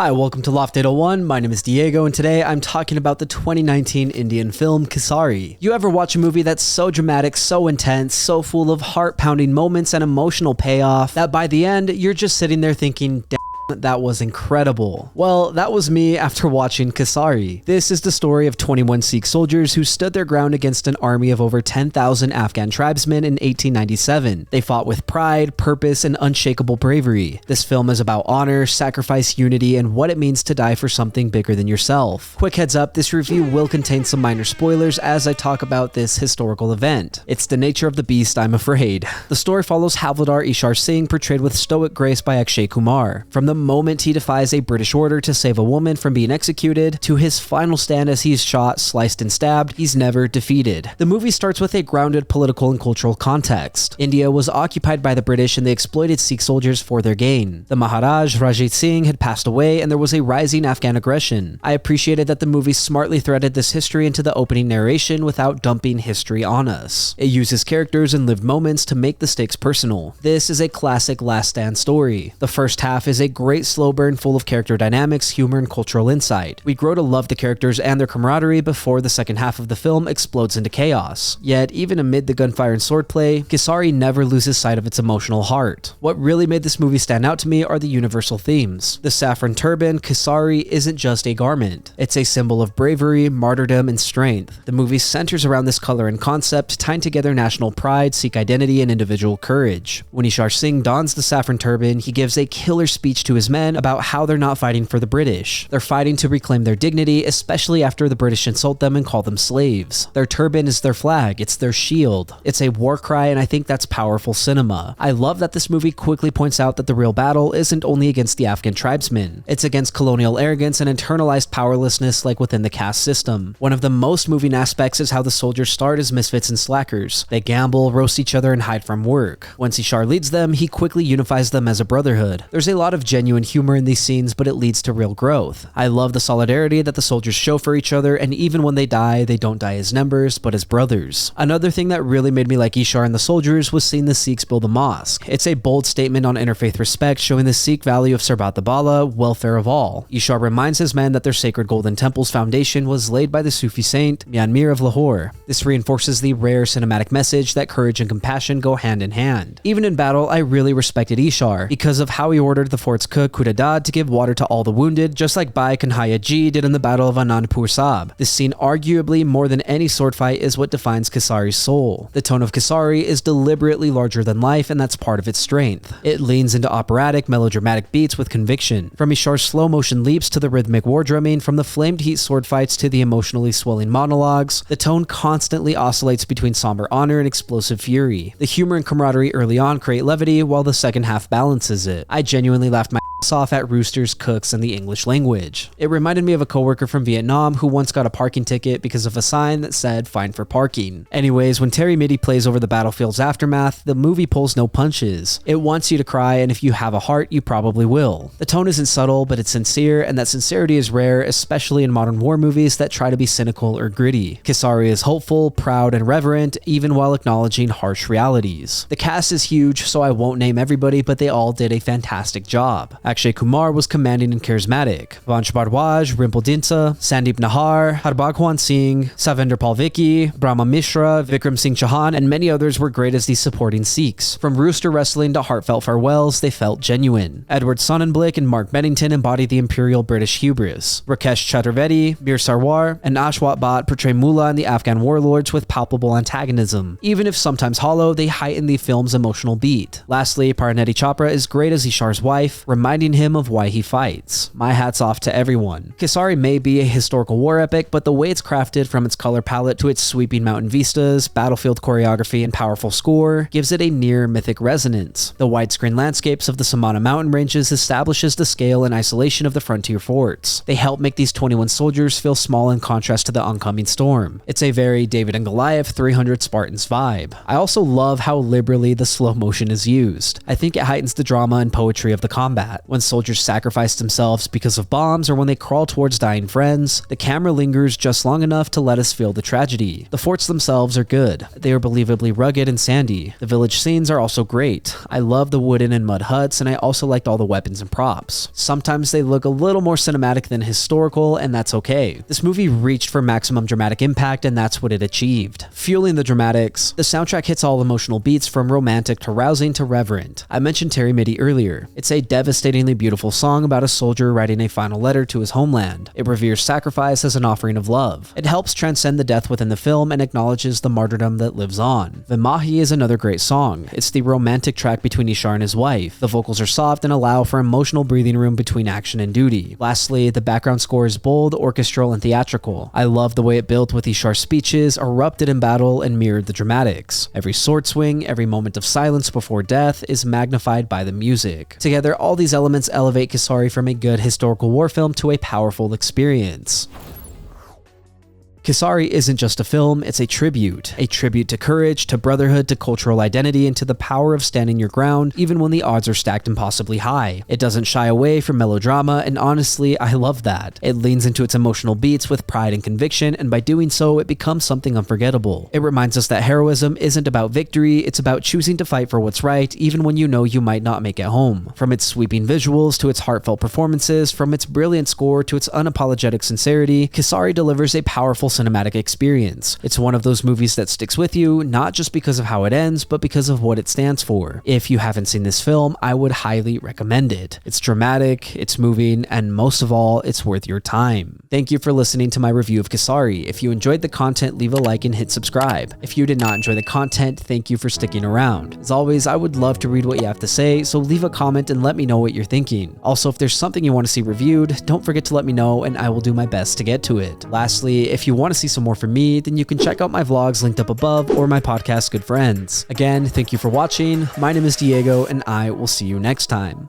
Hi, welcome to Loft 801. My name is Diego, and today I'm talking about the 2019 Indian film Kesari. You ever watch a movie that's so dramatic, so intense, so full of heart-pounding moments and emotional payoff that by the end, you're just sitting there thinking, damn, that was incredible. Well, that was me after watching Kesari. This is the story of 21 Sikh soldiers who stood their ground against an army of over 10,000 Afghan tribesmen in 1897. They fought with pride, purpose, and unshakable bravery. This film is about honor, sacrifice, unity, and what it means to die for something bigger than yourself. Quick heads up, this review will contain some minor spoilers as I talk about this historical event. It's the nature of the beast, I'm afraid. The story follows Havildar Ishar Singh, portrayed with stoic grace by Akshay Kumar. From the moment he defies a British order to save a woman from being executed, to his final stand as he's shot, sliced, and stabbed, he's never defeated. The movie starts with a grounded political and cultural context. India was occupied by the British and they exploited Sikh soldiers for their gain. The Maharaj, Ranjit Singh, had passed away and there was a rising Afghan aggression. I appreciated that the movie smartly threaded this history into the opening narration without dumping history on us. It uses characters and lived moments to make the stakes personal. This is a classic Last Stand story. The first half is a great slow burn full of character dynamics, humor, and cultural insight. We grow to love the characters and their camaraderie before the second half of the film explodes into chaos. Yet, even amid the gunfire and swordplay, Kesari never loses sight of its emotional heart. What really made this movie stand out to me are the universal themes. The saffron turban, Kesari, isn't just a garment. It's a symbol of bravery, martyrdom, and strength. The movie centers around this color and concept, tying together national pride, Sikh identity, and individual courage. When Ishar Singh dons the saffron turban, he gives a killer speech to his men about how they're not fighting for the British. They're fighting to reclaim their dignity, especially after the British insult them and call them slaves. Their turban is their flag, it's their shield. It's a war cry, and I think that's powerful cinema. I love that this movie quickly points out that the real battle isn't only against the Afghan tribesmen. It's against colonial arrogance and internalized powerlessness like within the caste system. One of the most moving aspects is how the soldiers start as misfits and slackers. They gamble, roast each other, and hide from work. Once Ishar leads them, he quickly unifies them as a brotherhood. There's a lot of genuine humor in these scenes, but it leads to real growth. I love the solidarity that the soldiers show for each other, and even when they don't die as numbers, but as brothers. Another thing that really made me like Ishar and the soldiers was seeing the Sikhs build a mosque. It's a bold statement on interfaith respect, showing the Sikh value of Sarbat the Bala, welfare of all. Ishar reminds his men that their sacred golden temple's foundation was laid by the Sufi saint Mian Mir of Lahore. This reinforces the rare cinematic message that courage and compassion go hand in hand. Even in battle, I really respected Ishar because of how he ordered the fort's cook Khudadad to give water to all the wounded, just like Bhai Kanhaiya Ji did in the Battle of Anandpur Sahib. This scene, arguably more than any sword fight, is what defines Kesari's soul. The tone of Kesari is deliberately larger than life, and that's part of its strength. It leans into operatic, melodramatic beats with conviction. From Ishar's slow motion leaps to the rhythmic war drumming, from the flamed heat sword fights to the emotionally swelling monologues, the tone constantly oscillates between somber honor and explosive fury. The humor and camaraderie early on create levity, while the second half balances it. I genuinely laughed my off at roosters, cooks, and the English language. It reminded me of a coworker from Vietnam who once got a parking ticket because of a sign that said "fine for parking." Anyways, when terimitti plays over the battlefield's aftermath, the movie pulls no punches. It wants you to cry, and if you have a heart, you probably will. The tone isn't subtle, but it's sincere, and that sincerity is rare, especially in modern war movies that try to be cynical or gritty. Kesari is hopeful, proud, and reverent, even while acknowledging harsh realities. The cast is huge, so I won't name everybody, but they all did a fantastic job. Akshay Kumar was commanding and charismatic. Vansh Bhardwaj, Rimple Dinsa, Sandeep Nahar, Harbagwan Singh, Savender Palviki, Brahma Mishra, Vikram Singh Chauhan, and many others were great as the supporting Sikhs. From rooster wrestling to heartfelt farewells, they felt genuine. Edward Sonnenblick and Mark Bennington embody the imperial British hubris. Rakesh Chaturvedi, Mir Sarwar, and Ashwat Bhatt portray Mullah and the Afghan warlords with palpable antagonism. Even if sometimes hollow, they heighten the film's emotional beat. Lastly, Parineeti Chopra is great as Ishar's wife, reminding him of why he fights. My hat's off to everyone. Kesari may be a historical war epic, but the way it's crafted, from its color palette to its sweeping mountain vistas, battlefield choreography, and powerful score, gives it a near mythic resonance. The widescreen landscapes of the Samana mountain ranges establishes the scale and isolation of the frontier forts. They help make these 21 soldiers feel small in contrast to the oncoming storm. It's a very David and Goliath 300 Spartans vibe. I also love how liberally the slow motion is used. I think it heightens the drama and poetry of the combat. When when soldiers sacrifice themselves because of bombs or when they crawl towards dying friends, the camera lingers just long enough to let us feel the tragedy. The forts themselves are good. They are believably rugged and sandy. The village scenes are also great. I love the wooden and mud huts, and I also liked all the weapons and props. Sometimes they look a little more cinematic than historical, and that's okay. This movie reached for maximum dramatic impact, and that's what it achieved. Fueling the dramatics, the soundtrack hits all emotional beats from romantic to rousing to reverent. I mentioned Terimitti earlier. It's a devastatingly beautiful song about a soldier writing a final letter to his homeland. It reveres sacrifice as an offering of love. It helps transcend the death within the film and acknowledges the martyrdom that lives on. Vemaahi is another great song. It's the romantic track between Ishar and his wife. The vocals are soft and allow for emotional breathing room between action and duty. Lastly, the background score is bold, orchestral, and theatrical. I love the way it built with Ishar's speeches, erupted in battle, and mirrored the dramatics. Every sword swing, every moment of silence before death is magnified by the music. Together, all these elements elevate Kesari from a good historical war film to a powerful experience. Kesari isn't just a film, it's a tribute to courage, to brotherhood, to cultural identity, and to the power of standing your ground even when the odds are stacked impossibly high. It doesn't shy away from melodrama, and honestly, I love that. It leans into its emotional beats with pride and conviction, and by doing so, it becomes something unforgettable. It reminds us that heroism isn't about victory, it's about choosing to fight for what's right, even when you know you might not make it home. From its sweeping visuals to its heartfelt performances, from its brilliant score to its unapologetic sincerity, Kesari delivers a powerful cinematic experience. It's one of those movies that sticks with you, not just because of how it ends, but because of what it stands for. If you haven't seen this film, I would highly recommend it. It's dramatic, it's moving, and most of all, it's worth your time. Thank you for listening to my review of Kesari. If you enjoyed the content, leave a like and hit subscribe. If you did not enjoy the content, thank you for sticking around. As always, I would love to read what you have to say, so leave a comment and let me know what you're thinking. Also, if there's something you want to see reviewed, don't forget to let me know and I will do my best to get to it. Lastly, if you want to see some more from me, then you can check out my vlogs linked up above or my podcast Good Friends. Again, thank you for watching. My name is Diego and I will see you next time.